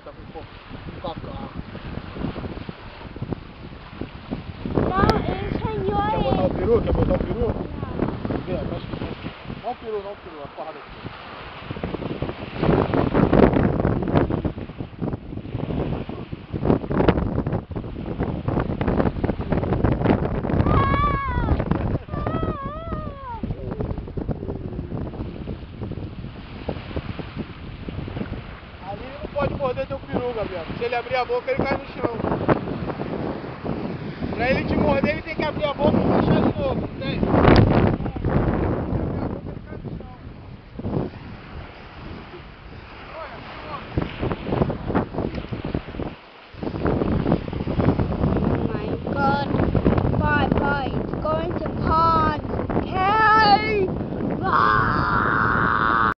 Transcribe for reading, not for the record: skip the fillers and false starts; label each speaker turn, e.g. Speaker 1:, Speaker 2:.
Speaker 1: tá com cacá.
Speaker 2: Não, ele sonhou
Speaker 1: Quer botar o peru? Quer botar o peru?
Speaker 2: Não.
Speaker 1: Vê, acho que não. Não o peru, não o peru, a porrada aqui. Ali ele não pode morder teu peru, Gabriel. Se ele abrir a boca, ele cai no chão. Pra ele te morder, ele tem que abrir a boca e fechar de novo, não tem?